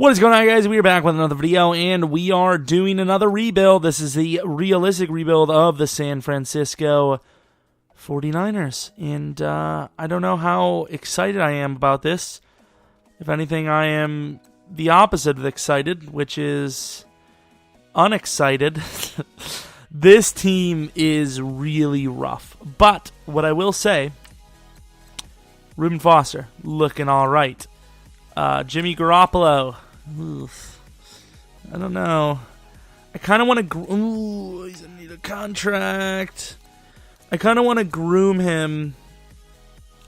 What is going on, guys? We are back with another video, and we are doing another rebuild. This is the realistic rebuild of the San Francisco 49ers, and I don't know how excited I am about this. If anything, I am the opposite of excited, which is unexcited. This team is really rough, but what I will say, Reuben Foster, looking all right. Jimmy Garoppolo, oof, I don't know. I kind of want to. Ooh, he's gonna need a contract. I kind of want to groom him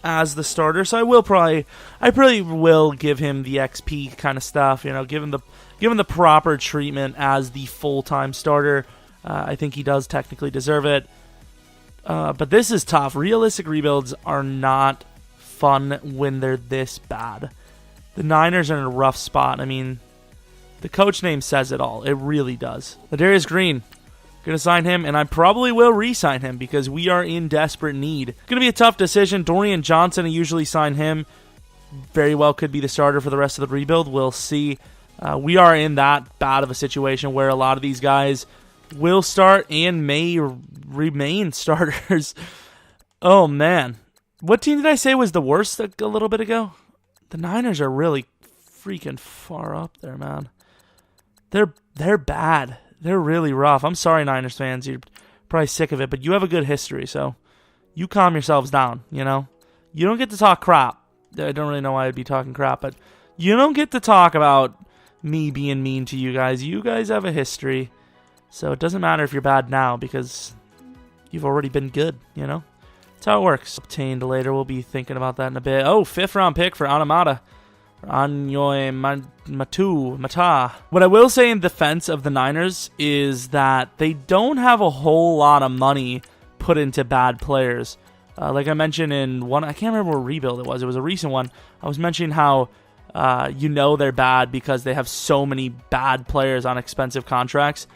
as the starter, so I probably will give him the XP kind of stuff. You know, give him the proper treatment as the full-time starter. I think he does technically deserve it. But this is tough. Realistic rebuilds are not fun when they're this bad. The Niners are in a rough spot. I mean, the coach name says it all. It really does. Ladarius Green, going to sign him, and I probably will re-sign him because we are in desperate need. Going to be a tough decision. Dorian Johnson, I usually sign him. Very well could be the starter for the rest of the rebuild. We'll see. We are in that bad of a situation where a lot of these guys will start and may remain starters. Oh, man. What team did I say was the worst a little bit ago? The Niners are really freaking far up there, man. They're bad. They're really rough. I'm sorry, Niners fans. You're probably sick of it, but you have a good history, so you calm yourselves down, you know? You don't get to talk crap. I don't really know why I'd be talking crap, but you don't get to talk about me being mean to you guys. You guys have a history, so it doesn't matter if you're bad now because you've already been good, you know? That's how it works. Obtained later. We'll be thinking about that in a bit. Oh, 5th round pick for Anamata. Mata. What I will say in defense of the Niners is that they don't have a whole lot of money put into bad players. Like I mentioned in one, I can't remember what rebuild it was. It was a recent one. I was mentioning how they're bad because they have so many bad players on expensive contracts.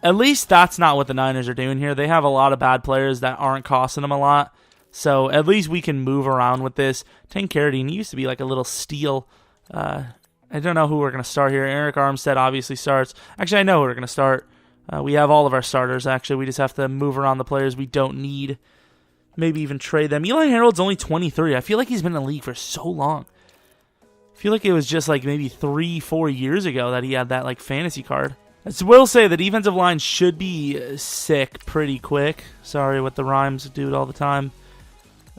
At least that's not what the Niners are doing here. They have a lot of bad players that aren't costing them a lot. So at least we can move around with this. Tank Carradine, he used to be like a little steal. I don't know who we're going to start here. Eric Armstead obviously starts. Actually, I know who we're going to start. We have all of our starters, actually. We just have to move around the players we don't need. Maybe even trade them. Eli Harold's only 23. I feel like he's been in the league for so long. I feel like it was just like maybe 3-4 years ago that he had that like fantasy card. I will say the defensive line should be sick pretty quick. Sorry with the rhymes, do it all the time.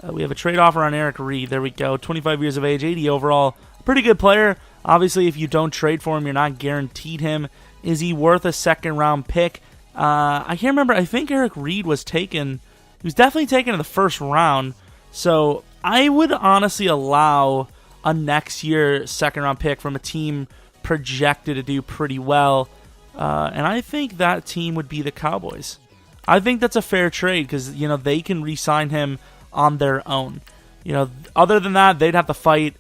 We have a trade offer on Eric Reed. There we go. 25 years of age, 80 overall. Pretty good player. Obviously, if you don't trade for him, you're not guaranteed him. Is he worth a second-round pick? I can't remember. I think Eric Reed was taken. He was definitely taken in the first round. So I would honestly allow a next year second-round pick from a team projected to do pretty well. And I think that team would be the Cowboys. I think that's a fair trade because, you know, they can re-sign him on their own. You know, other than that, they'd have to fight.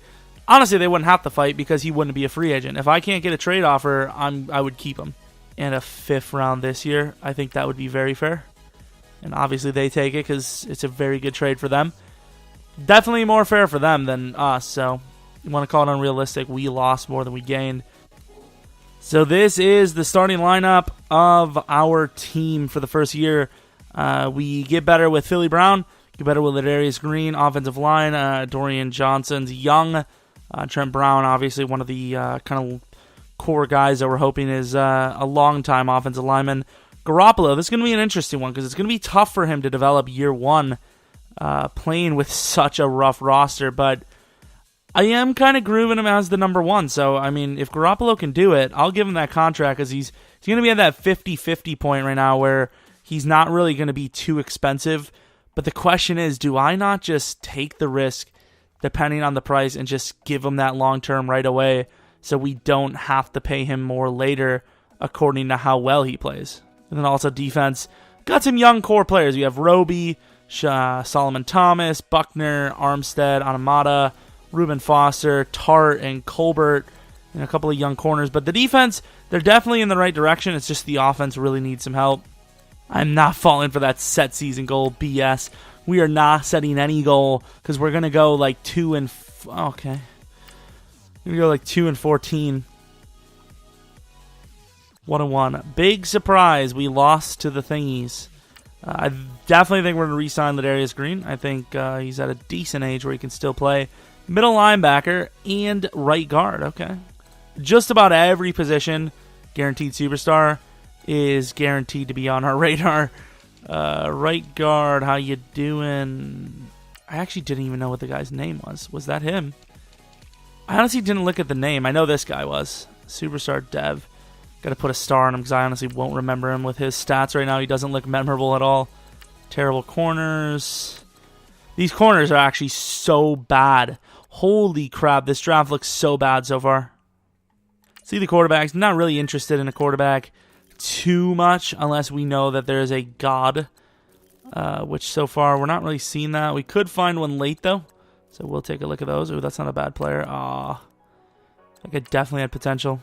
Honestly, they wouldn't have to fight because he wouldn't be a free agent. If I can't get a trade offer, I would keep him. And a 5th round this year, I think that would be very fair. And obviously they take it because it's a very good trade for them. Definitely more fair for them than us. So you want to call it unrealistic. We lost more than we gained. So this is the starting lineup of our team for the first year. We get better with Philly Brown. Get better with Ladarius Green, offensive line. Dorian Johnson's young. Trent Brown, obviously one of the kind of core guys that we're hoping is a long-time offensive lineman. Garoppolo, this is going to be an interesting one because it's going to be tough for him to develop year one playing with such a rough roster. But I am kind of grooving him as the number one. So, I mean, if Garoppolo can do it, I'll give him that contract because he's going to be at that 50-50 point right now where he's not really going to be too expensive. But the question is, do I not just take the risk, depending on the price, and just give him that long-term right away so we don't have to pay him more later according to how well he plays? And then also defense. Got some young core players. You have Roby, Solomon Thomas, Buckner, Armstead, Anamata, Reuben Foster, Tart, and Colbert, and a couple of young corners. But the defense, they're definitely in the right direction. It's just the offense really needs some help. I'm not falling for that set season goal BS. We are not setting any goal because we're gonna go like 2 and 14. 1-1. Big surprise. We lost to the thingies. I definitely think we're going to re-sign Ladarius Green. I think he's at a decent age where he can still play middle linebacker and right guard. Okay. Just about every position, guaranteed superstar, is guaranteed to be on our radar. Right guard, how you doing? I actually didn't even know what the guy's name was. Was that him? I honestly didn't look at the name. I know this guy was. Superstar Dev. Got to put a star on him because I honestly won't remember him with his stats right now. He doesn't look memorable at all. Terrible corners. These corners are actually so bad. Holy crap, this draft looks so bad so far. See the quarterbacks. Not really interested in a quarterback too much unless we know that there is a god, which so far we're not really seeing that. We could find one late though, so we'll take a look at those. Oh, that's not a bad player. I think it definitely had potential.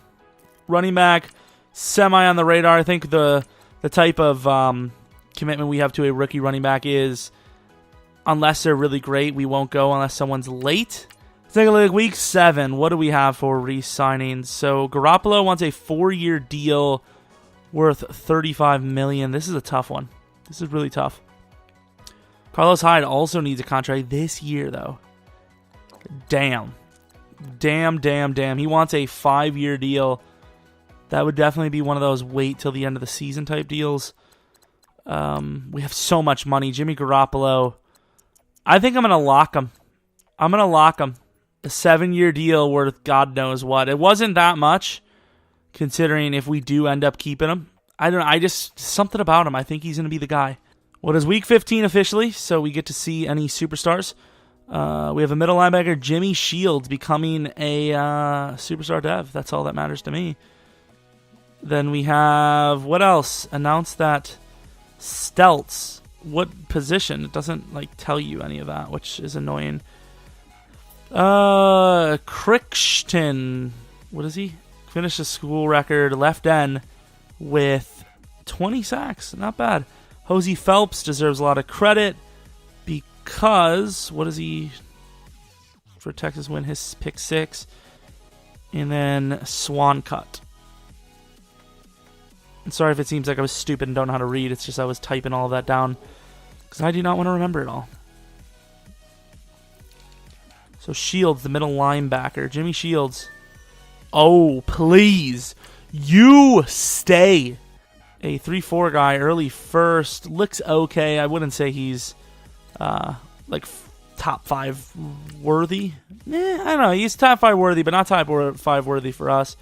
Running back, semi on the radar. I think the type of commitment we have to a rookie running back is, unless they're really great, we won't go unless someone's late. Let's take a look at week 7. What do we have for re-signings? So Garoppolo wants a 4-year deal worth $35 million. This is a tough one. This is really tough. Carlos Hyde also needs a contract this year, though. Damn. Damn. He wants a 5-year deal. That would definitely be one of those wait till the end of the season type deals. We have so much money. Jimmy Garoppolo. I think I'm going to lock him. A 7-year deal worth God knows what. It wasn't that much, considering if we do end up keeping him. I don't know. I just, something about him. I think he's going to be the guy. What is week 15 officially? So we get to see any superstars. We have a middle linebacker, Jimmy Shields, becoming a superstar dev. That's all that matters to me. Then we have, what else? Announced that Stelz. What position? It doesn't tell you any of that, which is annoying. Crichton. What is he? Finished a school record left end with 20 sacks. Not bad. Hosey Phelps deserves a lot of credit because, what is he? For Texas win his pick 6. And then Swan Cut. I'm sorry if it seems like I was stupid and don't know how to read. It's just I was typing all of that down because I do not want to remember it all. So Shields, the middle linebacker. Jimmy Shields. Oh, please. You stay. A 3-4 guy, early first. Looks okay. I wouldn't say he's top 5 worthy. I don't know. He's top 5 worthy, but not top 5 worthy for us.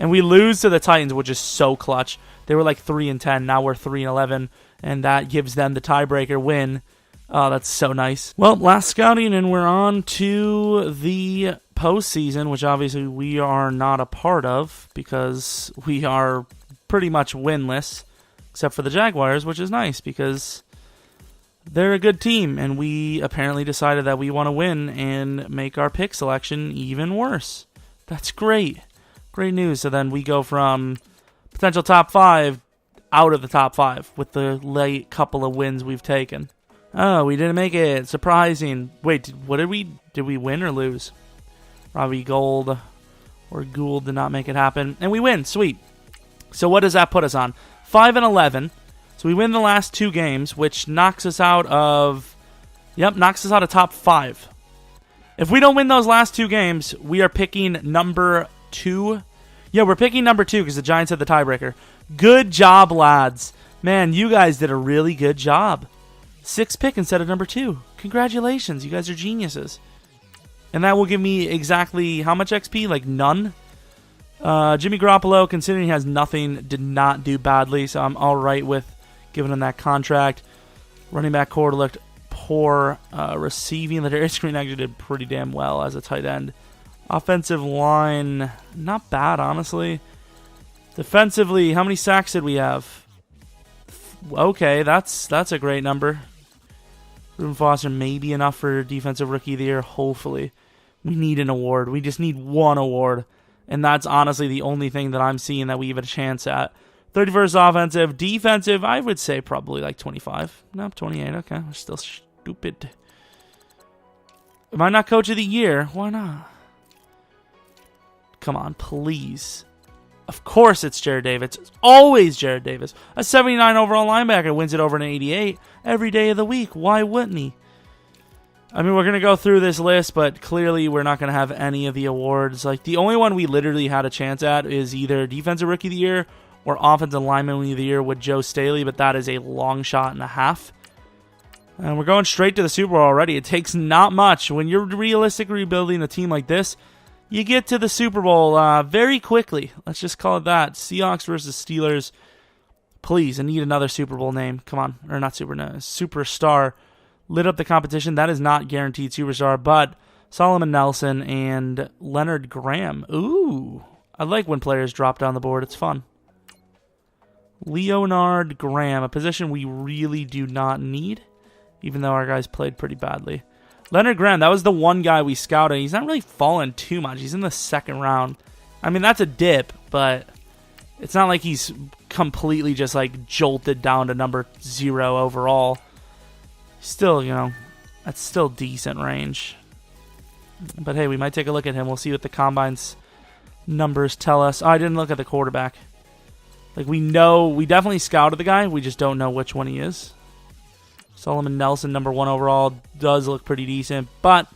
And we lose to the Titans, which is so clutch. They were 3-10. Now we're 3-11. And that gives them the tiebreaker win. Oh, that's so nice. Well, last scouting, and we're on to the postseason, which obviously we are not a part of because we are pretty much winless, except for the Jaguars, which is nice because they're a good team, and we apparently decided that we want to win and make our pick selection even worse. That's great. Great news. So then we go from potential top 5 out of the top 5 with the late couple of wins we've taken. Oh, we didn't make it. Surprising. Wait, what did we win or lose? Robbie Gould or Gould did not make it happen. And we win. Sweet. So what does that put us on? 5-11. So we win the last 2 games, which knocks us out of top 5. If we don't win those last 2 games, we are picking number 2. Yeah, we're picking number 2 because the Giants had the tiebreaker. Good job, lads. Man, you guys did a really good job. 6th pick instead of number 2. Congratulations. You guys are geniuses. And that will give me exactly how much XP? None. Jimmy Garoppolo, considering he has nothing, did not do badly, so I'm all right with giving him that contract. Running back core looked poor. Receiving, Ladarius Green actually did pretty damn well as a tight end. Offensive line, not bad, honestly. Defensively, how many sacks did we have? Okay, that's a great number. Reuben Foster may be enough for Defensive Rookie of the Year, hopefully. We need an award. We just need one award. And that's honestly the only thing that I'm seeing that we have a chance at. 31st offensive. Defensive, I would say probably 25. No, 28. Okay, we're still stupid. Am I not Coach of the Year? Why not? Come on, please. Of course it's Jared Davis. It's always Jared Davis. A 79 overall linebacker wins it over an 88 every day of the week. Why wouldn't he? I mean, we're going to go through this list, but clearly we're not going to have any of the awards. Like, the only one we literally had a chance at is either Defensive Rookie of the Year or Offensive Lineman of the Year with Joe Staley, but that is a long shot and a half. And we're going straight to the Super Bowl already. It takes not much. When you're realistically rebuilding a team like this, you get to the Super Bowl very quickly. Let's just call it that. Seahawks versus Steelers. Please, I need another Super Bowl name. Come on. Or not Superstar. Lit up the competition. That is not guaranteed superstar, but Solomon Nelson and Leonard Graham. Ooh. I like when players drop down the board. It's fun. Leonard Graham, a position we really do not need, even though our guys played pretty badly. Leonard Graham, that was the one guy we scouted. He's not really fallen too much. He's in the second round. I mean, that's a dip, but it's not like he's completely just like jolted down to number 0 overall. Still, you know, that's still decent range. But hey, we might take a look at him. We'll see what the Combine's numbers tell us. Oh, I didn't look at the quarterback. Like, we definitely scouted the guy. We just don't know which one he is. Solomon Nelson, number 1 overall, does look pretty decent. But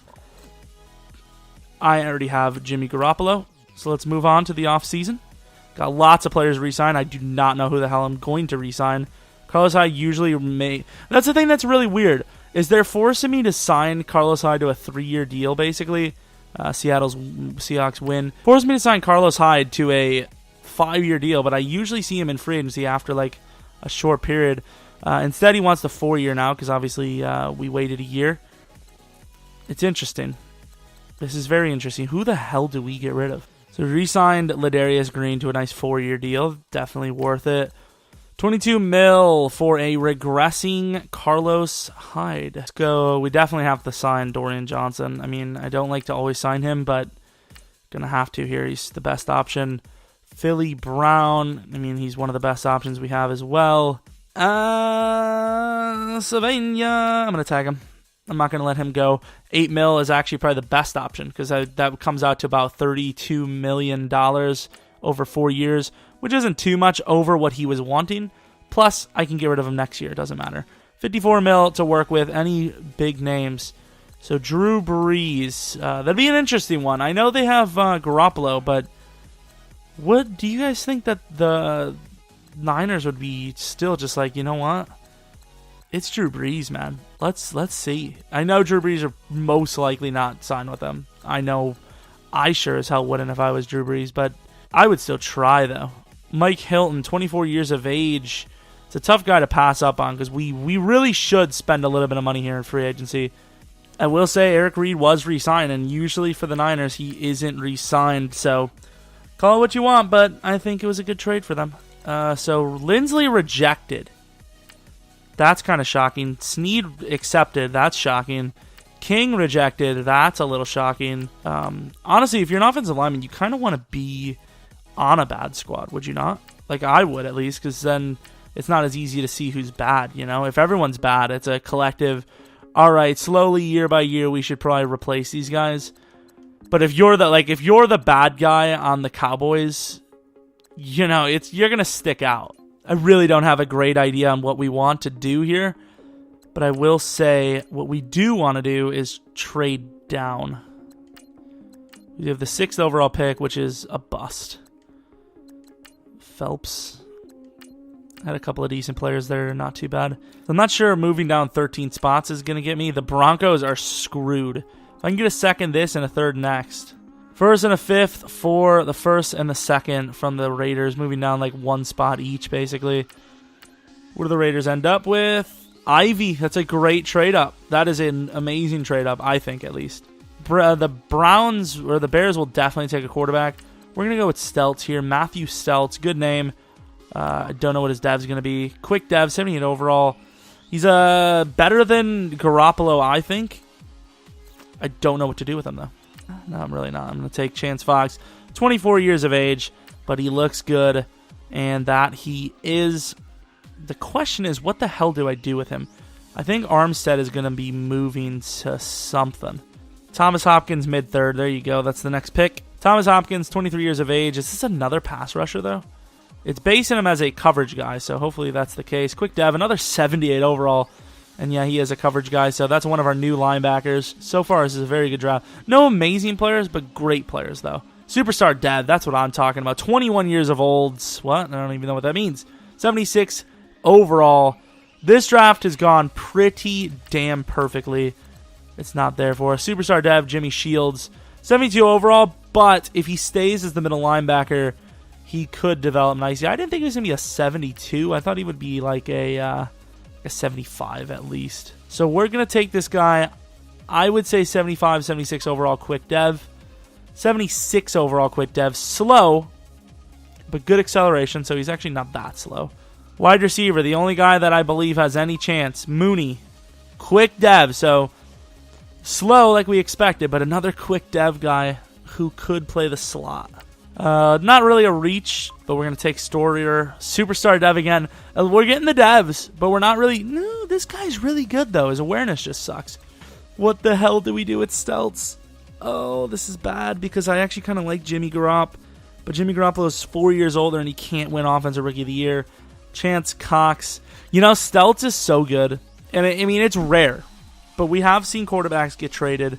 I already have Jimmy Garoppolo. So let's move on to the offseason. Got lots of players re-sign. I do not know who the hell I'm going to re-sign. Carlos Hyde usually may... That's the thing that's really weird, is they're forcing me to sign Carlos Hyde to a 3-year deal, basically. Seahawks win. Forced me to sign Carlos Hyde to a 5-year deal, but I usually see him in free agency after like a short period. Instead, he wants the 4-year now, because obviously we waited a year. It's interesting. This is very interesting. Who the hell do we get rid of? So we re-signed Ladarius Green to a nice 4-year deal. Definitely worth it. $22 million for a regressing Carlos Hyde. Let's go. We definitely have to sign Dorian Johnson. I mean, I don't like to always sign him, but gonna have to here. He's the best option. Philly Brown. I mean, he's one of the best options we have as well. Savannah. I'm gonna tag him. I'm not gonna let him go. $8 million is actually probably the best option, because that comes out to about $32 million over 4 years, which isn't too much over what he was wanting. Plus, I can get rid of him next year. It doesn't matter. $54 million to work with. Any big names? So Drew Brees. That'd be an interesting one. I know they have Garoppolo, but what do you guys think that the Niners would be still just like, you know what? It's Drew Brees, man. Let's see. I know Drew Brees are most likely not signed with them. I know I sure as hell wouldn't if I was Drew Brees, but I would still try, though. Mike Hilton, 24 years of age. It's a tough guy to pass up on, because we really should spend a little bit of money here in free agency. I will say Eric Reed was re-signed, and usually for the Niners, he isn't re-signed. So call it what you want, but I think it was a good trade for them. So Lindsley rejected. That's kind of shocking. Snead accepted. That's shocking. King rejected. That's a little shocking. Honestly, if you're an offensive lineman, you kind of want to be on a bad squad, would you not? Like, I would, at least, because then it's not as easy to see who's bad, you know? If everyone's bad, it's a collective, all right, slowly, year by year, we should probably replace these guys. But if you're the bad guy on the Cowboys, you know, you're going to stick out. I really don't have a great idea on what we want to do here, but I will say what we do want to do is trade down. We have the 6th overall pick, which is a bust. Phelps had a couple of decent players there, not too bad. I'm not sure moving down 13 spots is going to get me. The Broncos are screwed. If I can get a 2nd this and a 3rd next. 1st and a 5th for the 1st and the 2nd from the Raiders, moving down like 1 spot each, basically. What do the Raiders end up with? Ivy. That's a great trade-up. That is an amazing trade-up, I think, at least. The Browns, or the Bears, will definitely take a quarterback. We're going to go with Stelz here. Matthew Stelz, good name. I don't know what his dev's going to be. Quick dev, 78 overall. He's better than Garoppolo, I think. I don't know what to do with him, though. No, I'm really not. I'm going to take Chance Fox. 24 years of age, but he looks good, and that he is. The question is, what the hell do I do with him? I think Armstead is going to be moving to something. Thomas Hopkins, mid-3rd. There you go. That's the next pick. Thomas Hopkins, 23 years of age. Is this another pass rusher, though? It's basing him as a coverage guy, so hopefully that's the case. Quick Dev, another 78 overall. And yeah, he is a coverage guy, so that's one of our new linebackers. So far, this is a very good draft. No amazing players, but great players, though. Superstar Dev, that's what I'm talking about. 21 years of old. What? I don't even know what that means. 76 overall. This draft has gone pretty damn perfectly. It's not there for us. Superstar Dev, Jimmy Shields. 72 overall, but if he stays as the middle linebacker, he could develop nicely. I didn't think he was going to be a 72. I thought he would be like a 75 at least. So we're going to take this guy. I would say 75, 76 overall quick dev. 76 overall quick dev. Slow, but good acceleration, so he's actually not that slow. Wide receiver, the only guy that I believe has any chance. Mooney. Quick dev, so slow like we expected, but another quick dev guy who could play the slot. Not really a reach, but we're going to take Storier. Superstar dev again. We're getting the devs, but we're not really... No, this guy's really good, though. His awareness just sucks. What the hell do we do with Stelz? Oh, this is bad because I actually kind of like Jimmy Garoppolo, but Jimmy Garoppolo is 4 years older and he can't win Offensive Rookie of the Year. Chance Cox. You know, Stelz is so good. And I mean, it's rare, but we have seen quarterbacks get traded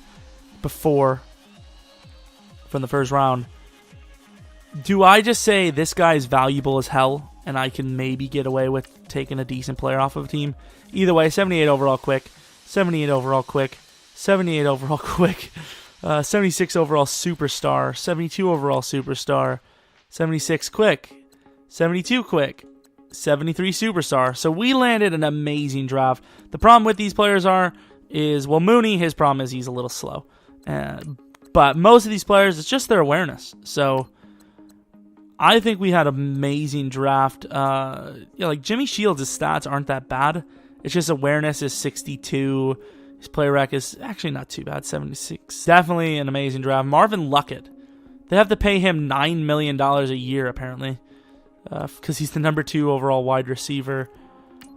before from the first round. Do I just say this guy is valuable as hell and I can maybe get away with taking a decent player off of a team? Either way, 78 overall quick, 78 overall quick, 78 overall quick, 76 overall superstar, 72 overall superstar, 76 quick, 72 quick, 73 superstar. So we landed an amazing draft. The problem with these players is, well, Mooney, his problem is he's a little slow. But most of these players, it's just their awareness. So I think we had an amazing draft. Like Jimmy Shields' stats aren't that bad. It's just awareness is 62. His play rec is actually not too bad, 76. Definitely an amazing draft. Marvin Luckett. They have to pay him $9 million a year, apparently, because he's the number 2 overall wide receiver.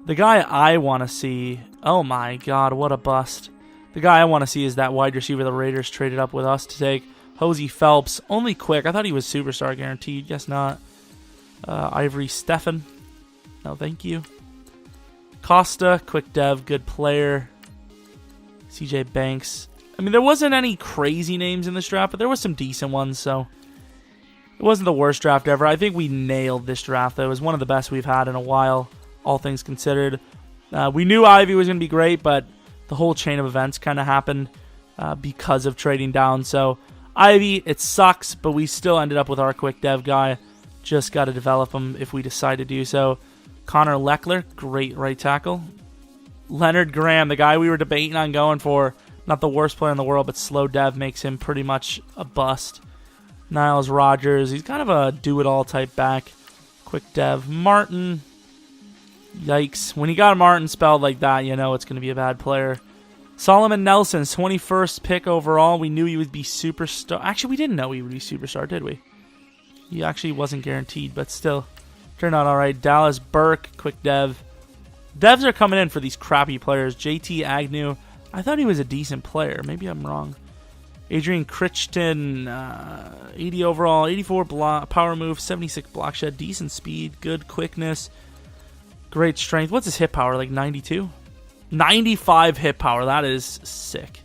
The guy I want to see, oh my God, what a bust. The guy I want to see is that wide receiver the Raiders traded up with us to take. Hosey Phelps, only quick. I thought he was superstar guaranteed. Guess not. Ivory Stefan. No, thank you. Costa, quick dev, good player. CJ Banks. I mean, there wasn't any crazy names in this draft, but there was some decent ones, so it wasn't the worst draft ever. I think we nailed this draft, though. It was one of the best we've had in a while, all things considered. We knew Ivy was going to be great, but the whole chain of events kind of happened because of trading down. So Ivy, it sucks, but we still ended up with our quick dev guy. Just got to develop him if we decide to do so. Connor Leckler, great right tackle. Leonard Graham, the guy we were debating on going for, not the worst player in the world, but slow dev makes him pretty much a bust. Niles Rogers, he's kind of a do-it-all type back. Quick dev. Martin, yikes. When you got Martin spelled like that, you know it's going to be a bad player. Solomon Nelson, 21st pick overall. We knew he would be superstar. Actually, we didn't know he would be superstar, did we? He actually wasn't guaranteed, but still turned out all right. Dallas Burke, quick dev. Devs are coming in for these crappy players. JT Agnew, I thought he was a decent player. Maybe I'm wrong. Adrian Crichton, 80 overall, 84 power move, 76 block shed, decent speed, good quickness, great strength. What's his hit power, like 92? 95 hit power, that is sick.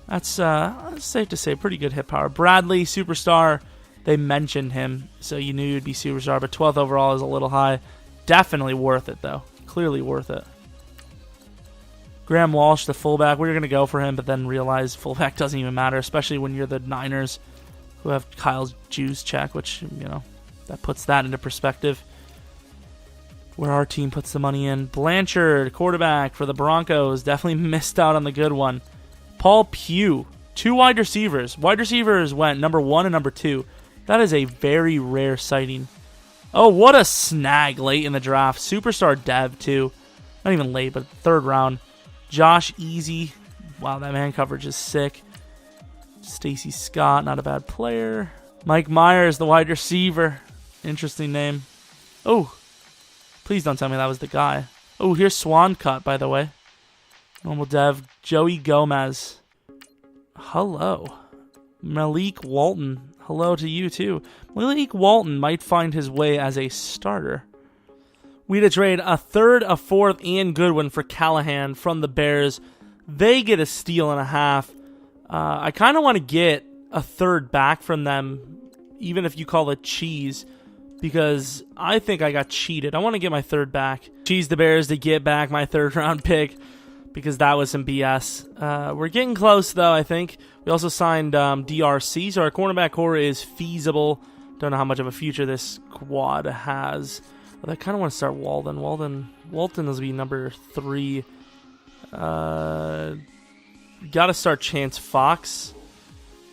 That's safe to say, pretty good hit power. Bradley, superstar, they mentioned him, so you knew he'd be superstar, but 12th overall is a little high. Definitely worth it, though. Clearly worth it. Graham Walsh, the fullback, we were going to go for him, but then realized fullback doesn't even matter, especially when you're the Niners who have Kyle Juszczyk, which, you know, that puts that into perspective. Where our team puts the money in. Blanchard, quarterback for the Broncos, definitely missed out on the good one. Paul Pugh, 2 wide receivers. Wide receivers went number 1 and number 2. That is a very rare sighting. Oh, what a snag late in the draft. Superstar dev, too. Not even late, but 3rd round. Josh Easy. Wow, that man coverage is sick. Stacy Scott, not a bad player. Mike Myers, the wide receiver. Interesting name. Oh, please don't tell me that was the guy. Oh, here's Swan Cut, by the way. Normal dev. Joey Gomez. Hello. Malik Walton. Hello to you, too. Malik Walton might find his way as a starter. We had to trade a third, a fourth, and Goodwin for Callahan from the Bears. They get a steal and a half. I kind of want to get a third back from them, even if you call it cheese, because I think I got cheated. I want to get my third back. Cheese the Bears to get back my third-round pick, because that was some BS. We're getting close, though, I think. We also signed DRC, so our cornerback core is feasible. Don't know how much of a future this squad has. But I kind of want to start Walden. Walton will be number 3. Got to start Chance Fox,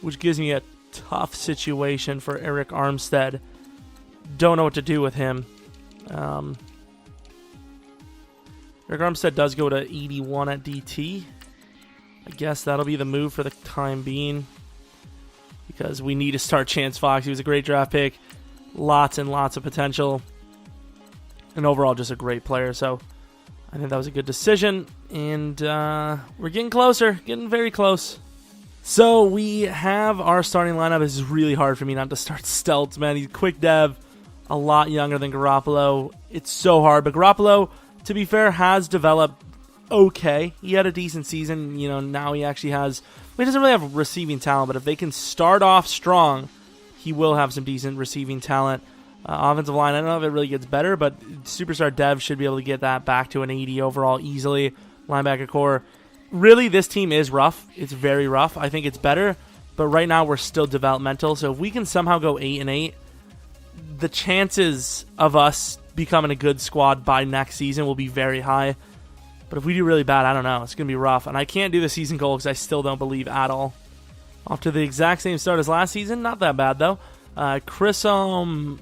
which gives me a tough situation for Eric Armstead. Don't know what to do with him. Eric Armstead does go to 81 at DT. I guess that'll be the move for the time being, because we need to start Chance Fox. He was a great draft pick. Lots and lots of potential. And overall, just a great player. So I think that was a good decision. And we're getting closer. Getting very close. So we have our starting lineup. This is really hard for me not to start Stelz, man. He's quick dev. A lot younger than Garoppolo. It's so hard. But Garoppolo, to be fair, has developed okay. He had a decent season. You know, now he actually has... He doesn't really have receiving talent, but if they can start off strong, he will have some decent receiving talent. Offensive line, I don't know if it really gets better, but Superstar Dev should be able to get that back to an 80 overall easily. Linebacker core. Really, this team is rough. It's very rough. I think it's better, but right now we're still developmental. So if we can somehow go 8-8, the chances of us becoming a good squad by next season will be very high. But if we do really bad, I don't know. It's going to be rough. And I can't do the season goal because I still don't believe at all. Off to the exact same start as last season. Not that bad, though. Chris Sullivan.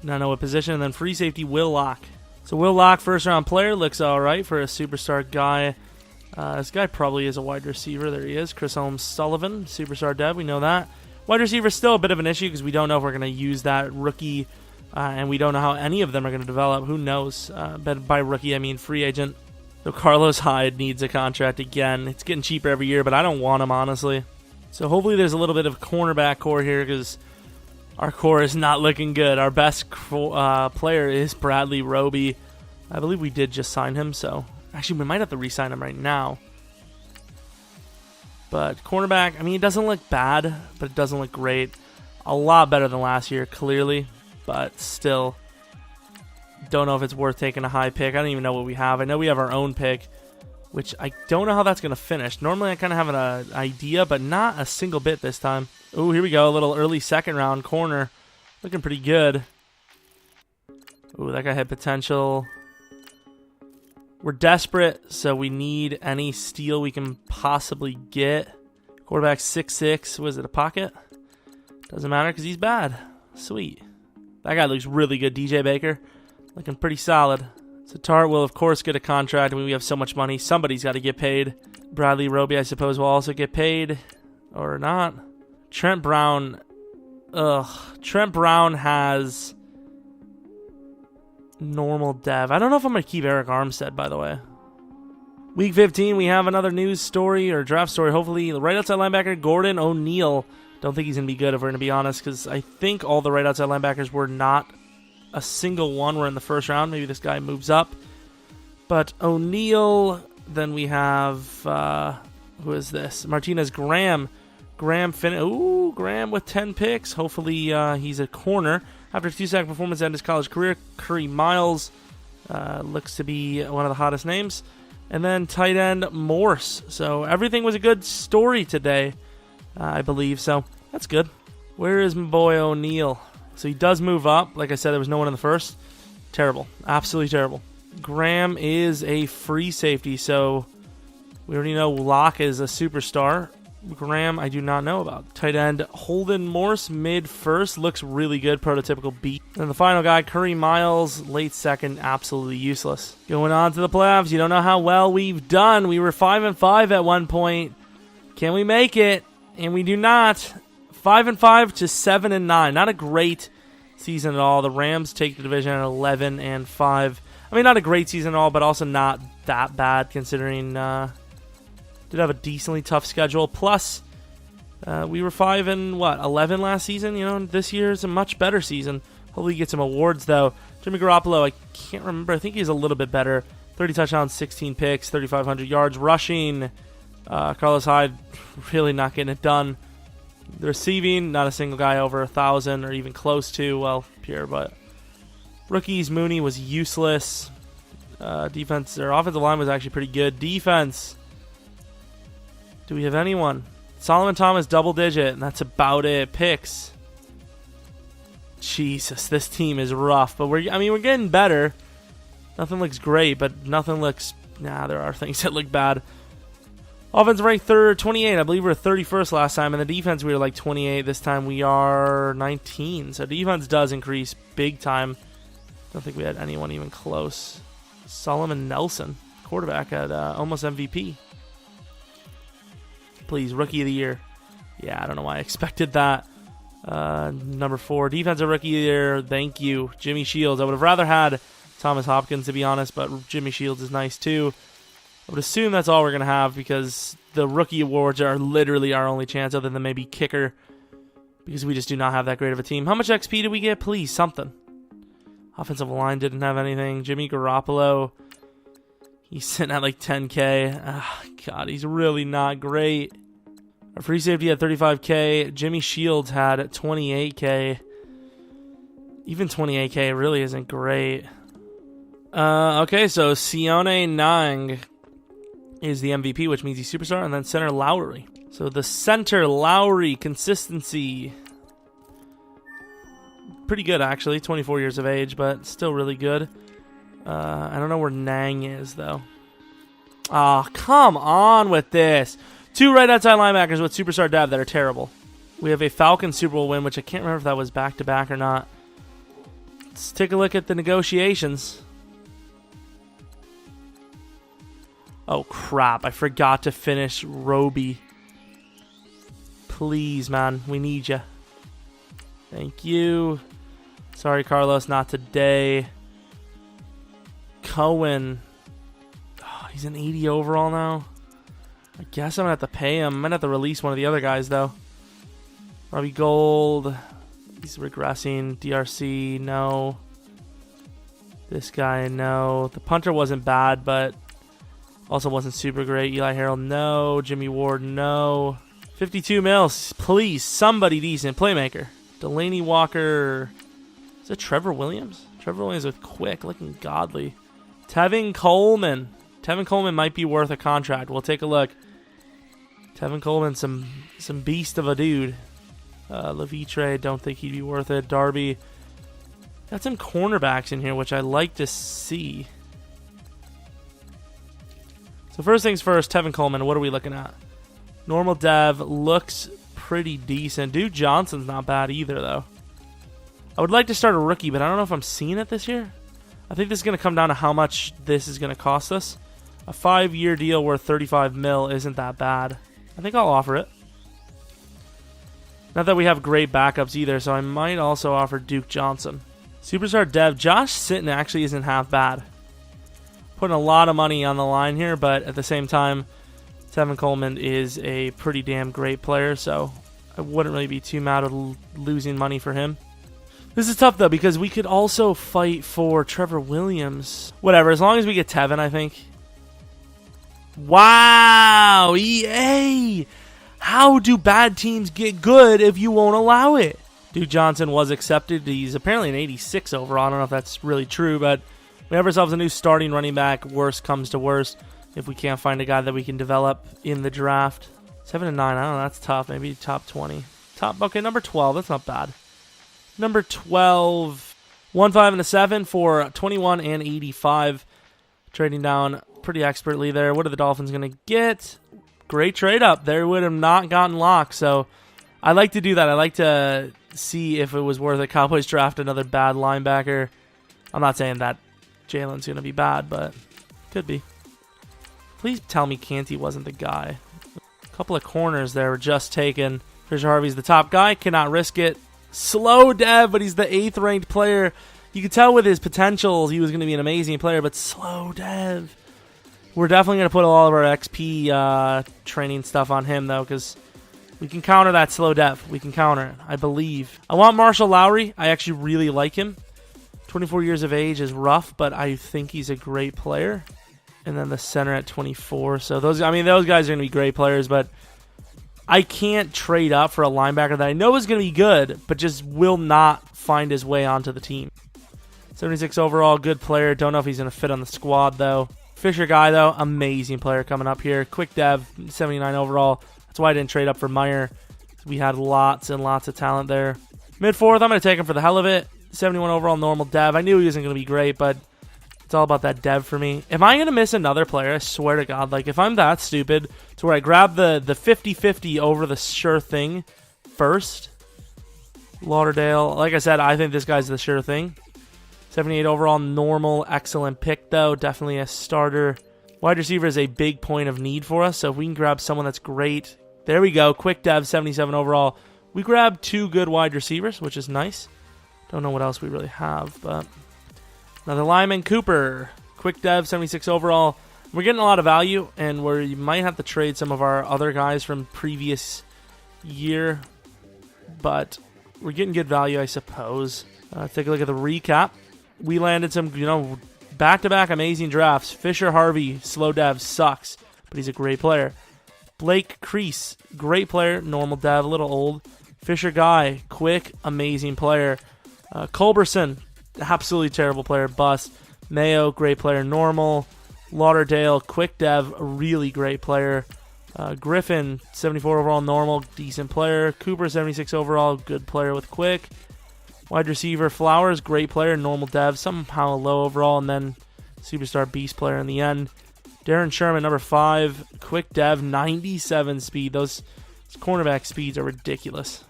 Not know what position. And then free safety, Will Locke. So Will Locke, first-round player. Looks all right for a superstar guy. This guy probably is a wide receiver. There he is. Chris Sullivan, superstar dev. We know that. Wide receiver is still a bit of an issue because we don't know if we're going to use that rookie. And we don't know how any of them are going to develop. Who knows? But by rookie, I mean free agent. So Carlos Hyde needs a contract again. It's getting cheaper every year, but I don't want him, honestly. So hopefully there's a little bit of cornerback core here because our core is not looking good. Our best player is Bradley Roby. I believe we did just sign him, so... Actually, we might have to re-sign him right now. But cornerback, I mean, it doesn't look bad, but it doesn't look great. A lot better than last year, clearly. But still, don't know if it's worth taking a high pick. I don't even know what we have. I know we have our own pick, which I don't know how that's going to finish. Normally, I kind of have an idea, but not a single bit this time. Oh, here we go. A little early second-round corner. Looking pretty good. Oh, that guy had potential. We're desperate, so we need any steal we can possibly get. Quarterback 6'6". Was it a pocket? Doesn't matter because he's bad. Sweet. That guy looks really good, DJ Baker. Looking pretty solid. So Tart will, of course, get a contract. I mean, we have so much money. Somebody's got to get paid. Bradley Roby, I suppose, will also get paid. Or not. Trent Brown. Trent Brown has... normal dev. I don't know if I'm going to keep Eric Armstead, by the way. Week 15, we have another news story or draft story. Hopefully, the right outside linebacker, Gordon O'Neal. Don't think he's going to be good if we're going to be honest, because I think all the right outside linebackers were not a single one were in the first round. Maybe this guy moves up. But O'Neal, then we have, who is this? Martinez Graham. Graham with 10 picks. Hopefully he's a corner. After a 2-sack performance at his college career, Curry Miles looks to be one of the hottest names. And then tight end Morse. So everything was a good story today, I believe. So that's good. Where is my boy O'Neal? So he does move up. Like I said, there was no one in the first. Terrible. Absolutely terrible. Graham is a free safety. So we already know Locke is a superstar. Graham, I do not know about. Tight end Holden Morse, mid-first. Looks really good, prototypical beat. And the final guy, Curry Miles, late second, absolutely useless. Going on to the playoffs, you don't know how well we've done. We were 5-5 at one point. Can we make it? And we do not. 5-5 to 7-9. Not a great season at all. The Rams take the division at 11-5. I mean, not a great season at all, but also not that bad considering... did have a decently tough schedule. Plus, We were 5-11 last season. You know, this year is a much better season. Hopefully, you get some awards though. Jimmy Garoppolo, I can't remember. I think he's a little bit better. 30 touchdowns, 16 picks, 3,500 yards rushing. Carlos Hyde, really not getting it done. The receiving, not a single guy over 1,000 or even close to. Well, Pierre, but rookies, Mooney was useless. Defense, their offensive line was actually pretty good. Defense, do we have anyone? Solomon Thomas, double digit, and that's about it. Picks. Jesus, this team is rough, but we're getting better. Nothing looks great, but nothing looks... Nah, there are things that look bad. Offense ranked 28. I believe we were 31st last time, and the defense we were like 28. This time we are 19. So defense does increase big time. Don't think we had anyone even close. Solomon Nelson, quarterback at almost MVP. Please, Rookie of the Year. Yeah, I don't know why I expected that. Number 4, Defensive Rookie of the Year. Thank you, Jimmy Shields. I would have rather had Thomas Hopkins, to be honest, but Jimmy Shields is nice too. I would assume that's all we're going to have because the rookie awards are literally our only chance other than maybe kicker because we just do not have that great of a team. How much XP did we get? Please, something. Offensive line didn't have anything. Jimmy Garoppolo, he's sitting at like 10K. Oh, God, he's really not great. Our free safety had 35K. Jimmy Shields had 28K. Even 28K really isn't great. Okay, so Sione Nang is the MVP, which means he's superstar, and then center Lowry. So the center Lowry consistency, pretty good actually. 24 years of age, but still really good. I don't know where Nang is though. Oh, come on with this. 2 right outside linebackers with superstar dev that are terrible. We have a Falcons Super Bowl win, which I can't remember if that was back-to-back or not. Let's take a look at the negotiations. Oh, crap. I forgot to finish Roby. Please, man. We need you. Thank you. Sorry, Carlos. Not today. Cohen. Oh, he's an 80 overall now. I guess I'm going to have to pay him. I might have to release one of the other guys, though. Robbie Gold. He's regressing. DRC, no. This guy, no. The punter wasn't bad, but also wasn't super great. Eli Harold, no. Jimmy Ward, no. 52 mils. Please, somebody decent. Playmaker. Delaney Walker. Is it Trevor Williams? Trevor Williams with quick, looking godly. Tevin Coleman. Tevin Coleman might be worth a contract. We'll take a look. Tevin Coleman, some beast of a dude. Levitre, don't think he'd be worth it. Darby. Got some cornerbacks in here, which I like to see. So first things first, Tevin Coleman, what are we looking at? Normal dev looks pretty decent. Duke Johnson's not bad either, though. I would like to start a rookie, but I don't know if I'm seeing it this year. I think this is going to come down to how much this is going to cost us. A 5-year deal worth 35 mil isn't that bad. I think I'll offer it. Not that we have great backups either, so I might also offer Duke Johnson. Superstar dev, Josh Sitton actually isn't half bad. Putting a lot of money on the line here, but at the same time, Tevin Coleman is a pretty damn great player, so I wouldn't really be too mad at losing money for him. This is tough, though, because we could also fight for Trevor Williams. Whatever, as long as we get Tevin, I think. Wow, EA! How do bad teams get good if you won't allow it? Duke Johnson was accepted. He's apparently an 86 overall. I don't know if that's really true, but we have ourselves a new starting running back. Worst comes to worst if we can't find a guy that we can develop in the draft. 7 and 9, I don't know, that's tough. Maybe top 20. Okay, number 12, that's not bad. Number 12, 1, 5, and a 7 for 21 and 85. Trading down pretty expertly there. What are the Dolphins going to get? Great trade up. They would have not gotten locked, so I like to do that. I like to see if it was worth it. Cowboys draft another bad linebacker. I'm not saying that Jalen's going to be bad, but could be. Please tell me Canty wasn't the guy. A couple of corners there were just taken. Fisher Harvey's the top guy. Cannot risk it. Slow dev, but he's the 8th ranked player. You could tell with his potentials he was going to be an amazing player, but slow dev. We're definitely going to put all of our XP training stuff on him, though, because We can counter that slow dev. We can counter it, I believe. I want Marshall Lowry. I actually really like him. 24 years of age is rough, but I think he's a great player. And then the center at 24. So those guys are going to be great players, but I can't trade up for a linebacker that I know is going to be good, but just will not find his way onto the team. 76 overall, good player. Don't know if he's going to fit on the squad, though. Fisher Guy, though, amazing player coming up here. Quick dev, 79 overall. That's why I didn't trade up for Meyer. We had lots and lots of talent there. Mid-4th, I'm going to take him for the hell of it. 71 overall, normal dev. I knew he wasn't going to be great, but it's all about that dev for me. Am I going to miss another player? I swear to God. Like, if I'm that stupid to where I grab the 50-50 over the sure thing first. Lauderdale. Like I said, I think this guy's the sure thing. 78 overall, normal, excellent pick, though. Definitely a starter. Wide receiver is a big point of need for us, so if we can grab someone that's great. There we go. Quick dev, 77 overall. We grabbed 2 good wide receivers, which is nice. Don't know what else we really have, but another lineman, Cooper. Quick dev, 76 overall. We're getting a lot of value, and we might have to trade some of our other guys from previous year, but we're getting good value, I suppose. Take a look at the recap. We landed some, back-to-back amazing drafts. Fisher Harvey, slow dev, sucks, but he's a great player. Blake Crease, great player, normal dev, a little old. Fisher Guy, quick, amazing player. Culberson, absolutely terrible player, bust. Mayo, great player, normal. Lauderdale, quick dev, really great player. Griffin, 74 overall, normal, decent player. Cooper, 76 overall, good player with quick. Wide receiver, Flowers, great player, normal dev, somehow low overall, and then superstar beast player in the end. Darren Sherman, number 5, quick dev, 97 speed. Those cornerback speeds are ridiculous.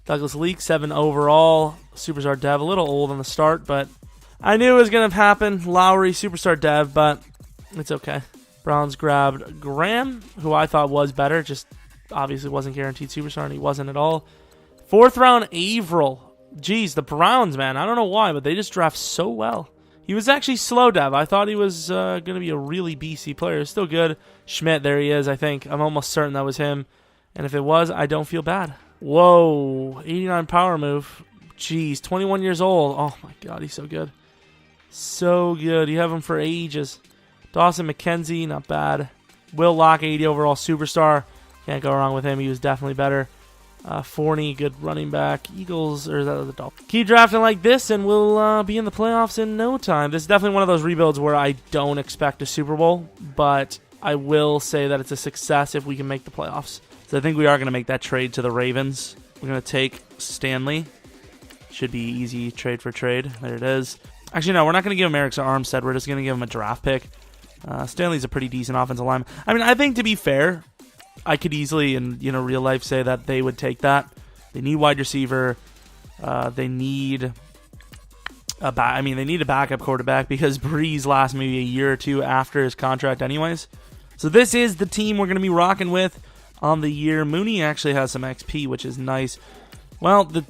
Douglas Leak, 7 overall, superstar dev, a little old on the start, but I knew it was going to happen. Lowry, superstar dev, but it's okay. Browns grabbed Graham, who I thought was better, just obviously wasn't guaranteed superstar, and he wasn't at all. 4th round, Averill. Jeez, the Browns, man, I don't know why, but they just draft so well. He was actually slow dev. I thought he was going to be a really BC player. Still good. Schmidt, there he is, I think. I'm almost certain that was him. And if it was, I don't feel bad. Whoa, 89 power move. Jeez, 21 years old. Oh, my God, he's so good. So good. You have him for ages. Dawson McKenzie, not bad. Will Locke, 80 overall superstar. Can't go wrong with him. He was definitely better. Forney, good running back. Eagles, or is that the Dolphins? Keep drafting like this, and we'll be in the playoffs in no time. This is definitely one of those rebuilds where I don't expect a Super Bowl, but I will say that it's a success if we can make the playoffs. So I think we are going to make that trade to the Ravens. We're going to take Stanley. Should be easy trade for trade. There it is. Actually, no, we're not going to give him Eric Armstead. We're just going to give him a draft pick. Stanley's a pretty decent offensive lineman. I mean, I think to be fair, I could easily, in real life, say that they would take that. They need wide receiver. They need they need a backup quarterback because Breeze lasts maybe a year or two after his contract anyways. So this is the team we're going to be rocking with on the year. Mooney actually has some XP, which is nice. Well, the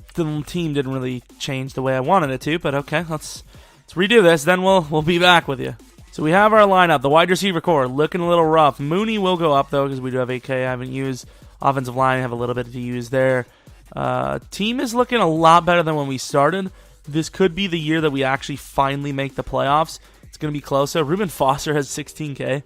team didn't really change the way I wanted it to, but okay, let's redo this, then we'll be back with you. So we have our lineup. The wide receiver core looking a little rough. Mooney will go up, though, because we do have AK I haven't used. Offensive line, I have a little bit to use there. Team is looking a lot better than when we started. This could be the year that we actually finally make the playoffs. It's going to be closer. Reuben Foster has 16K.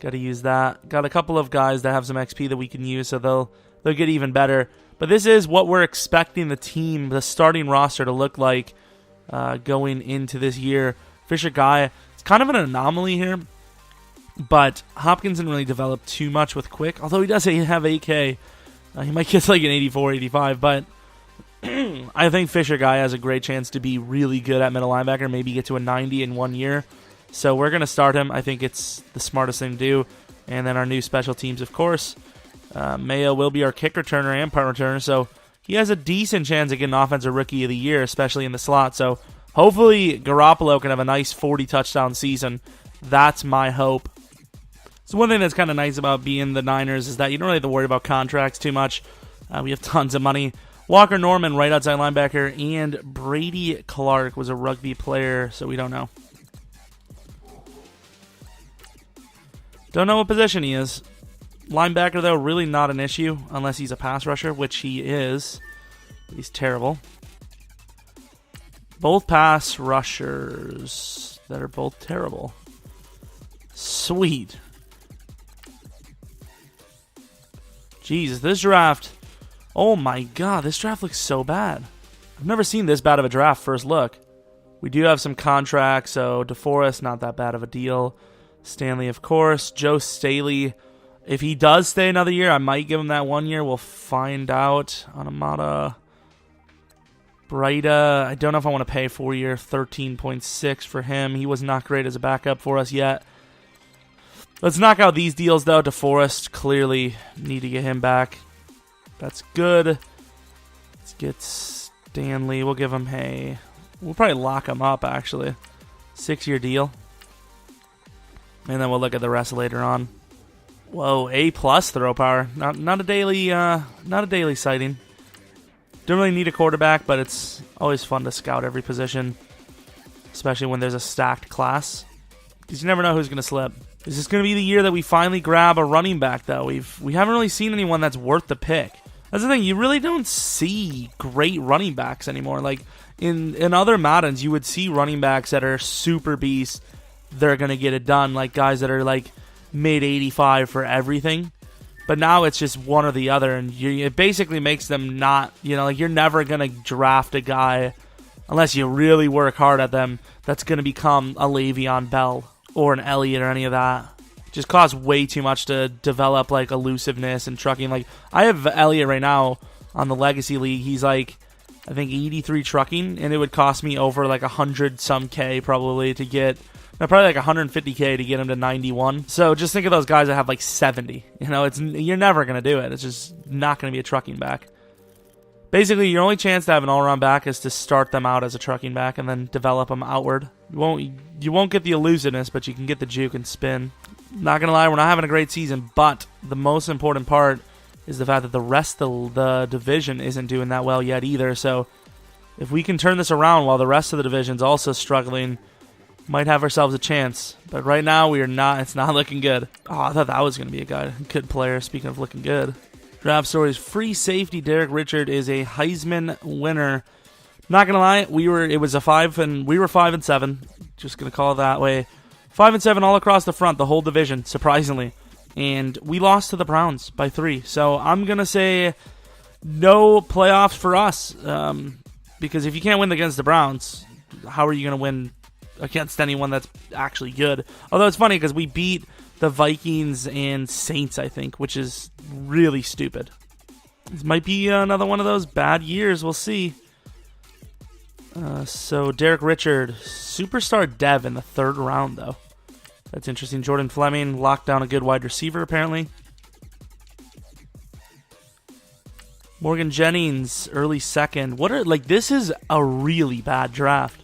Got to use that. Got a couple of guys that have some XP that we can use, so they'll get even better. But this is what we're expecting the team, the starting roster, to look like going into this year. Fisher Guy, it's kind of an anomaly here, but Hopkins didn't really develop too much with quick, although he does have AK. He might get like an 84, 85, but I think Fisher Guy has a great chance to be really good at middle linebacker, maybe get to a 90 in 1 year. So we're going to start him. I think it's the smartest thing to do. And then our new special teams, of course. Mayo will be our kick returner and punt returner, so he has a decent chance of getting Offensive Rookie of the Year, especially in the slot. So hopefully Garoppolo can have a nice 40-touchdown season. That's my hope. So one thing that's kind of nice about being the Niners is that you don't really have to worry about contracts too much. We have tons of money. Walker Norman, right outside linebacker, and Brady Clark was a rugby player, so we don't know. Don't know what position he is. Linebacker, though, really not an issue unless he's a pass rusher, which he is. He's terrible. Both pass rushers that are both terrible. Sweet. Jesus, this draft... Oh my god, this draft looks so bad. I've never seen this bad of a draft first look. We do have some contracts, so DeForest, not that bad of a deal. Stanley, of course. Joe Staley, if he does stay another year, I might give him that 1 year. We'll find out. Anamata. Breida, I don't know if I want to pay 4 year, 13.6 for him. He was not great as a backup for us yet. Let's knock out these deals, though. DeForest, clearly need to get him back. That's good. Let's get Stanley. We'll give him we'll probably lock him up, actually. 6 year deal. And then we'll look at the rest later on. Whoa, A+ throw power. Not a daily sighting. Don't really need a quarterback, but it's always fun to scout every position, especially when there's a stacked class, because you never know who's going to slip. Is this going to be the year that we finally grab a running back, though? We haven't really seen anyone that's worth the pick. That's the thing. You really don't see great running backs anymore. Like in other Maddens, you would see running backs that are super beasts. They're going to get it done, like guys that are like mid 85 for everything. But now it's just one or the other, and it basically makes them not, like you're never going to draft a guy unless you really work hard at them that's going to become a Le'Veon Bell or an Elliott or any of that. It just costs way too much to develop like elusiveness and trucking. Like I have Elliott right now on the Legacy League. He's like, I think 83 trucking, and it would cost me over like 100 some K probably to get... probably like 150K to get him to 91. So just think of those guys that have like 70. You're never going to do it. It's just not going to be a trucking back. Basically, your only chance to have an all-around back is to start them out as a trucking back and then develop them outward. You won't get the elusiveness, but you can get the juke and spin. Not going to lie, we're not having a great season, but the most important part is the fact that the rest of the division isn't doing that well yet either. So if we can turn this around while the rest of the division's also struggling, might have ourselves a chance. But right now, we are not. It's not looking good. Oh, I thought that was going to be a good player. Speaking of looking good. Draft stories. Free safety Derek Richard is a Heisman winner. Not going to lie, we were 5-7. Just going to call it that way. 5-7 all across the front, the whole division, surprisingly. And we lost to the Browns by 3. So I'm going to say no playoffs for us. Because if you can't win against the Browns, how are you going to win against anyone that's actually good? Although it's funny because we beat the Vikings and Saints, I think, which is really stupid. This might be another one of those bad years. We'll see. So Derek Richard, superstar dev in the 3rd round, though. That's interesting. Jordan Fleming locked down a good wide receiver, apparently. Morgan Jennings, early 2nd. This is a really bad draft.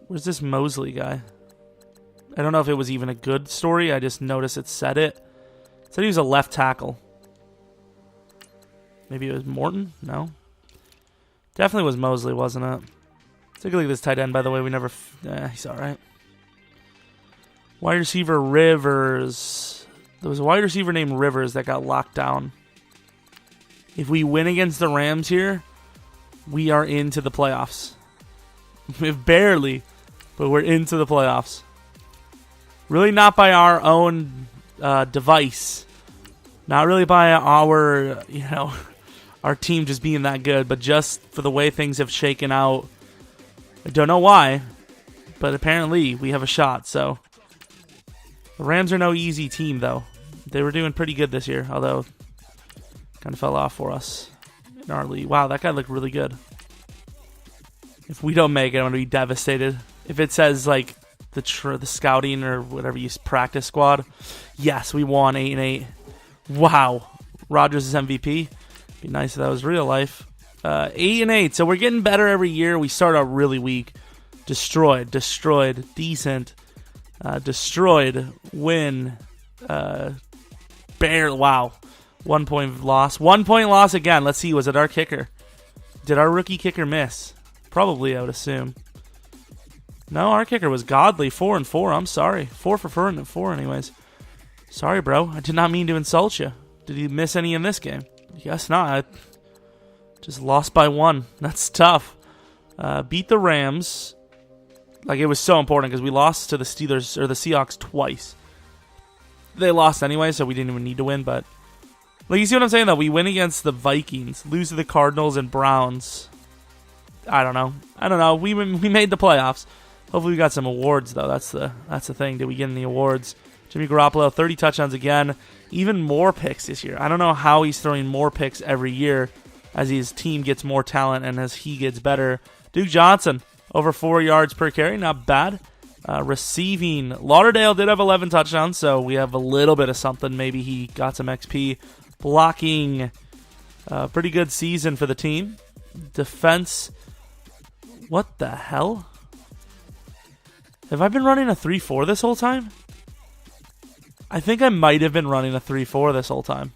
Where's this Mosley guy? I don't know if it was even a good story. I just noticed it said it. It said he was a left tackle. Maybe it was Morton? No. Definitely was Mosley, wasn't it? Take a look at this tight end, by the way. He's alright. Wide receiver Rivers. There was a wide receiver named Rivers that got locked down. If we win against the Rams here, we are into the playoffs. Barely, but we're into the playoffs. Really not by our own device. Not really by our, our team just being that good, but just for the way things have shaken out. I don't know why, but apparently we have a shot. So the Rams are no easy team, though. They were doing pretty good this year, although kind of fell off for us in our league. Wow, that guy looked really good. If we don't make it, I'm going to be devastated. If it says, the scouting or whatever you practice squad, yes, we won 8-8. Wow. Rodgers is MVP. Be nice if that was real life. 8-8, so we're getting better every year. We start out really weak. Destroyed, decent, destroyed, win, barely, wow. 1 point loss. 1 point loss again. Let's see, was it our kicker? Did our rookie kicker miss? Probably, I would assume. No, our kicker was godly. 4-4. I'm sorry. 4 for 4 anyways. Sorry, bro. I did not mean to insult you. Did you miss any in this game? Guess not. I just lost by 1. That's tough. Beat the Rams. Like, it was so important because we lost to the Steelers or the Seahawks twice. They lost anyway, so we didn't even need to win. But, like, you see what I'm saying, though? We win against the Vikings, lose to the Cardinals and Browns. I don't know. We made the playoffs. Hopefully we got some awards, though. That's the thing. Did we get any awards? Jimmy Garoppolo, 30 touchdowns again. Even more picks this year. I don't know how he's throwing more picks every year as his team gets more talent and as he gets better. Duke Johnson, over 4 yards per carry. Not bad. Receiving, Lauderdale did have 11 touchdowns, so we have a little bit of something. Maybe he got some XP. Blocking, pretty good season for the team. Defense, what the hell? Have I been running a 3-4 this whole time? I think I might have been running a 3-4 this whole time.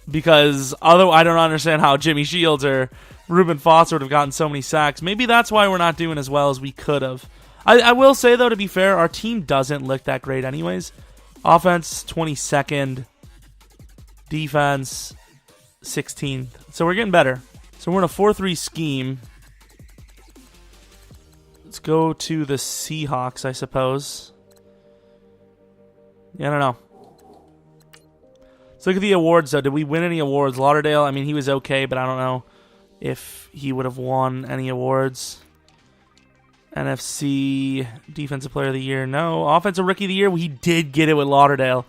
Because although I don't understand how Jimmy Shields or Reuben Foster would have gotten so many sacks. Maybe that's why we're not doing as well as we could have. I will say, though, to be fair, our team doesn't look that great anyways. Offense, 22nd. Defense, 16th. So we're getting better. So we're in a 4-3 scheme. Let's go to the Seahawks, I suppose. Yeah, I don't know. Let's look at the awards, though. Did we win any awards? Lauderdale, I mean, he was okay, but I don't know if he would have won any awards. NFC Defensive Player of the Year, no. Offensive Rookie of the Year, we did get it with Lauderdale.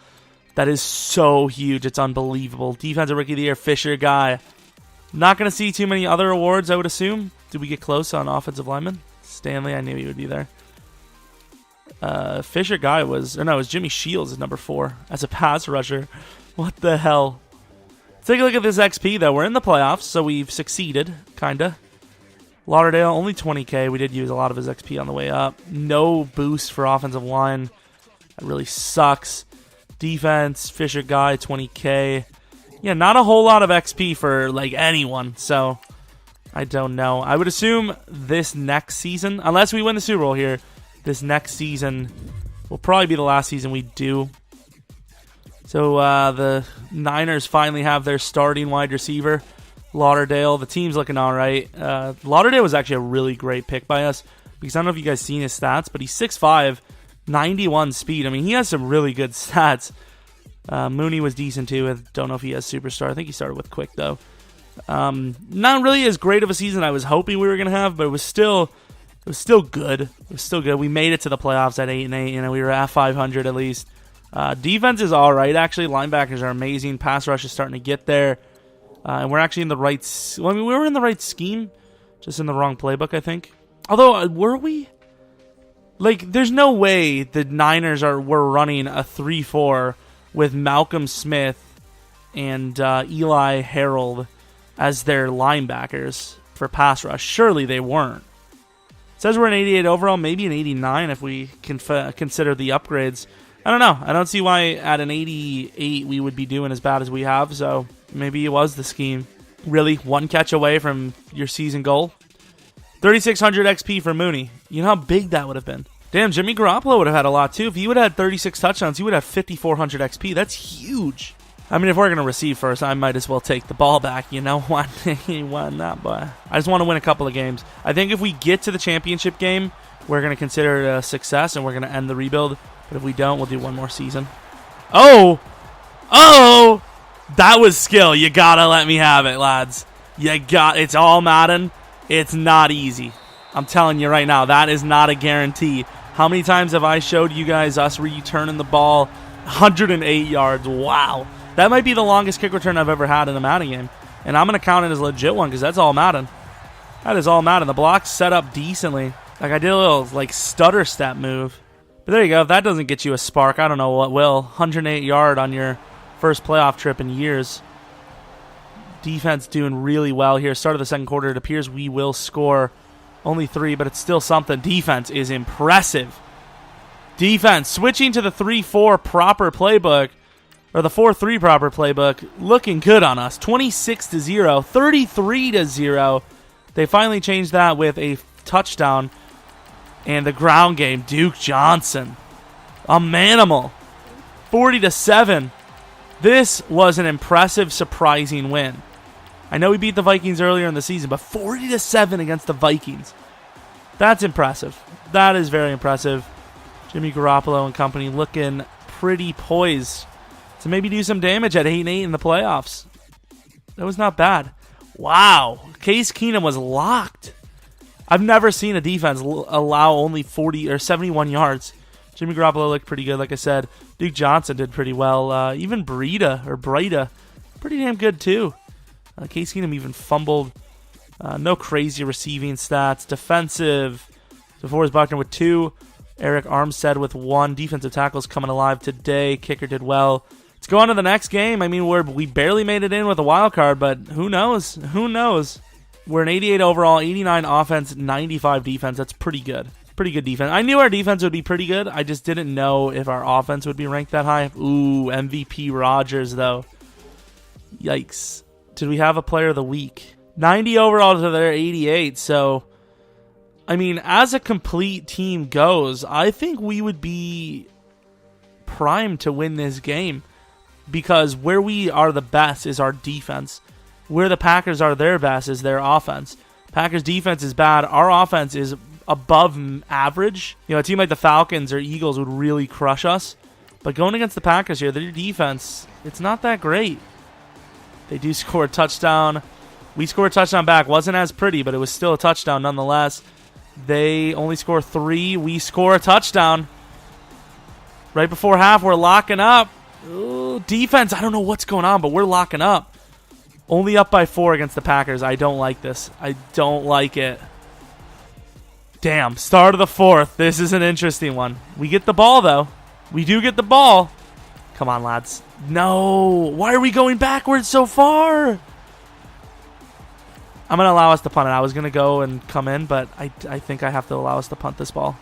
That is so huge. It's unbelievable. Defensive Rookie of the Year, Fisher Guy. Not going to see too many other awards, I would assume. Did we get close on offensive lineman? Stanley, I knew he would be there. Fisher Guy was... Or no, it was Jimmy Shields at number 4 as a pass rusher. What the hell? Let's take a look at this XP, though. We're in the playoffs, so we've succeeded, kind of. Lauderdale, only 20K. We did use a lot of his XP on the way up. No boost for offensive line. That really sucks. Defense, Fisher Guy, 20K. Yeah, not a whole lot of XP for, like, anyone, so I don't know. I would assume this next season, unless we win the Super Bowl here, this next season will probably be the last season we do. So the Niners finally have their starting wide receiver, Lauderdale. The team's looking all right. Lauderdale was actually a really great pick by us because I don't know if you guys seen his stats, but he's 6'5", 91 speed. I mean, he has some really good stats. Mooney was decent too. I don't know if he has superstar. I think he started with quick though. Not really as great of a season I was hoping we were going to have, but it was still good. It was still good. We made it to the playoffs at 8-8, and we were at 500 at least. Defense is all right, actually. Linebackers are amazing. Pass rush is starting to get there. And we're actually in the right... Well, I mean, we were in the right scheme, just in the wrong playbook, I think. Although, were we? Like, there's no way the Niners were running a 3-4 with Malcolm Smith and Eli Harold as their linebackers for pass rush. Surely they weren't. It says we're an 88 overall, maybe an 89 if we consider the upgrades. I don't know. I don't see why at an 88 we would be doing as bad as we have, so maybe it was the scheme. Really, one catch away from your season goal. 3,600 XP for Mooney. You know how big that would have been. Damn, Jimmy Garoppolo would have had a lot too. If he would have had 36 touchdowns, he would have 5,400 XP. That's huge. I mean, if we're going to receive first, I might as well take the ball back. You know, why not? But I just want to win a couple of games. I think if we get to the championship game, we're going to consider it a success and we're going to end the rebuild. But if we don't, we'll do one more season. Oh! That was skill. You got to let me have it, lads. It's all Madden. It's not easy. I'm telling you right now, that is not a guarantee. How many times have I showed you guys us returning the ball 108 yards? Wow. That might be the longest kick return I've ever had in a Madden game. And I'm going to count it as a legit one because that's all Madden. That is all Madden. The block's set up decently. Like I did a little like stutter step move. But there you go. If that doesn't get you a spark, I don't know what will. 108 yard on your first playoff trip in years. Defense doing really well here. Start of the second quarter. It appears we will score only 3, but it's still something. Defense is impressive. Defense switching to the 3-4 proper playbook. Or the 4-3 proper playbook, looking good on us. 26-0, 33-0. They finally changed that with a touchdown. And the ground game, Duke Johnson. A manimal. 40-7. This was an impressive, surprising win. I know we beat the Vikings earlier in the season, but 40-7 against the Vikings. That's impressive. That is very impressive. Jimmy Garoppolo and company looking pretty poised to maybe do some damage at 8-8 in the playoffs. That was not bad. Wow. Case Keenum was locked. I've never seen a defense allow only 40 or 71 yards. Jimmy Garoppolo looked pretty good, like I said. Duke Johnson did pretty well. Even Breida, pretty damn good too. Case Keenum even fumbled. No crazy receiving stats. Defensive, DeForest Buckner with 2. Eric Armstead with 1. Defensive tackles coming alive today. Kicker did well. Let's go on to the next game. I mean, we barely made it in with a wild card, but who knows? Who knows? We're an 88 overall, 89 offense, 95 defense. That's pretty good. Pretty good defense. I knew our defense would be pretty good. I just didn't know if our offense would be ranked that high. Ooh, MVP Rodgers, though. Yikes. Did we have a player of the week? 90 overall to their 88, so... I mean, as a complete team goes, I think we would be primed to win this game because where we are the best is our defense. Where the Packers are their best is their offense. Packers' defense is bad. Our offense is above average. You know, a team like the Falcons or Eagles would really crush us. But going against the Packers here, their defense, it's not that great. They do score a touchdown. We scored a touchdown back. Wasn't as pretty, but it was still a touchdown nonetheless. They only score 3. We score a touchdown. Right before half, we're locking up. Ooh, defense, I don't know what's going on, but we're locking up. Only up by 4 against the Packers. I don't like this. I don't like it. Damn, start of the 4th. This is an interesting one. We get the ball, though. We do get the ball. Come on, lads. No. Why are we going backwards so far? I'm going to allow us to punt it. I was going to go and come in, but I think I have to allow us to punt this ball.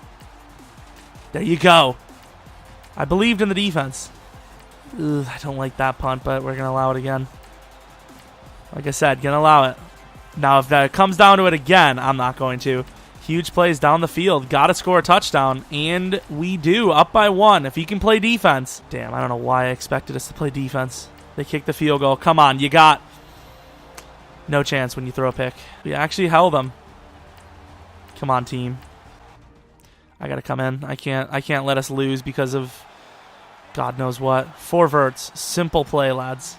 There you go. I believed in the defense. Ugh, I don't like that punt, but we're going to allow it again. Like I said, going to allow it. Now, if that comes down to it again, I'm not going to. Huge plays down the field. Got to score a touchdown, and we do. Up by 1. If he can play defense. Damn, I don't know why I expected us to play defense. They kicked the field goal. Come on, you got... No chance when you throw a pick. We actually held them. Come on, team. I gotta come in. I can't let us lose because of God knows what. 4 verts. Simple play, lads.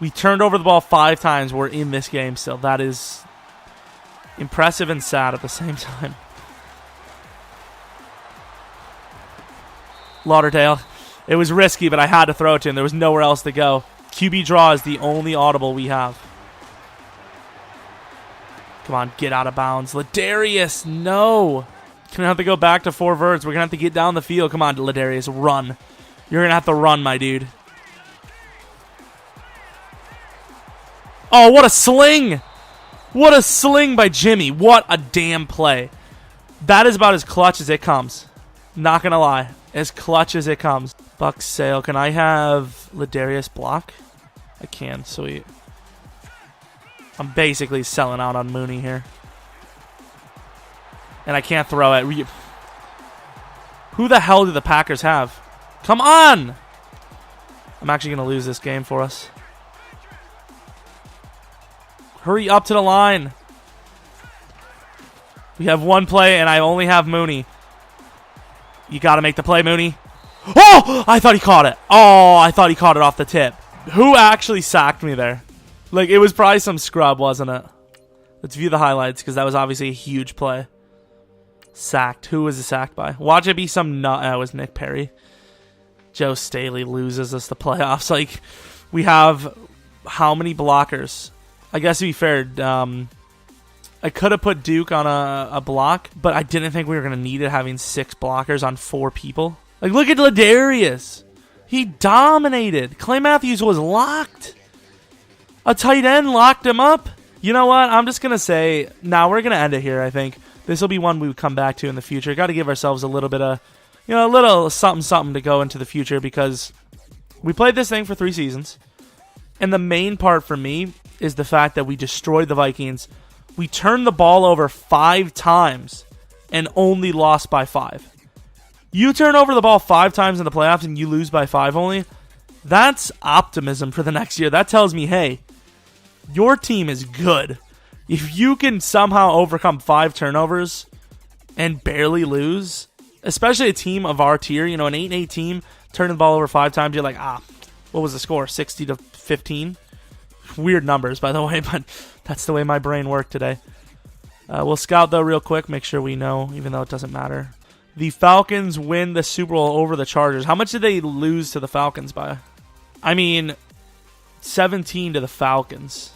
We turned over the ball 5 times. We're in this game still. That is impressive and sad at the same time. Lauderdale. It was risky, but I had to throw it to him. There was nowhere else to go. QB draw is the only audible we have. Come on, get out of bounds. Ladarius, no. Gonna have to go back to 4 verts. We're gonna have to get down the field. Come on, Ladarius, run. You're gonna have to run, my dude. Oh, what a sling. What a sling by Jimmy. What a damn play. That is about as clutch as it comes. Not gonna lie. As clutch as it comes. Buck sale. Can I have Ladarius block? I can. Sweet. I'm basically selling out on Mooney here. And I can't throw it. Who the hell do the Packers have? Come on! I'm actually going to lose this game for us. Hurry up to the line. We have 1 play, and I only have Mooney. You got to make the play, Mooney. Oh! I thought he caught it. Oh, I thought he caught it off the tip. Who actually sacked me there? Like, it was probably some scrub, wasn't it? Let's view the highlights, because that was obviously a huge play. Sacked. Who was it sacked by? Watch it be some nut. It was Nick Perry. Joe Staley loses us the playoffs. Like, we have how many blockers? I guess to be fair, I could have put Duke on a block, but I didn't think we were going to need it having 6 blockers on 4 people. Like, look at Ladarius. He dominated. Clay Matthews was locked. A tight end locked him up. You know what? I'm just going to say, we're going to end it here, I think. This will be one we would come back to in the future. Got to give ourselves a little bit of, a little something to go into the future because we played this thing for 3 seasons. And the main part for me is the fact that we destroyed the Vikings. We turned the ball over 5 times and only lost by 5. You turn over the ball 5 times in the playoffs and you lose by 5 only. That's optimism for the next year. That tells me, hey, your team is good. If you can somehow overcome 5 turnovers and barely lose, especially a team of our tier, an 8-8 team, turning the ball over 5 times, you're like, what was the score? 60-15? Weird numbers, by the way, but that's the way my brain worked today. We'll scout, though, real quick, make sure we know, even though it doesn't matter. The Falcons win the Super Bowl over the Chargers. How much did they lose to the Falcons by? 17 to the Falcons.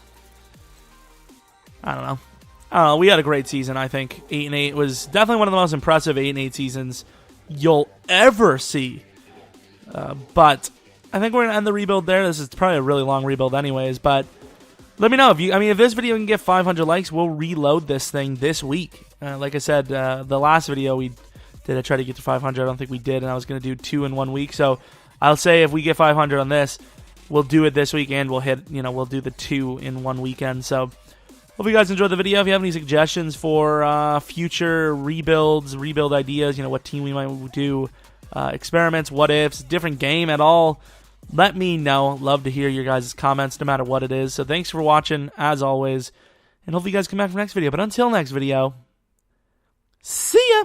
I don't know. We had a great season, I think. 8-8 was definitely one of the most impressive 8-8 seasons you'll ever see. But I think we're going to end the rebuild there. This is probably a really long rebuild anyways, but let me know if this video can get 500 likes, we'll reload this thing this week. Like I said, the last video we did, I tried to get to 500. I don't think we did, and I was going to do 2 in 1 week. So I'll say if we get 500 on this, we'll do it this week, and we'll hit, we'll do the 2 in 1 weekend. So hope you guys enjoyed the video. If you have any suggestions for future rebuild ideas, what team we might do, experiments, what ifs, different game at all, let me know. Love to hear your guys' comments, no matter what it is. So thanks for watching, as always, and hopefully you guys come back for the next video. But until next video, see ya!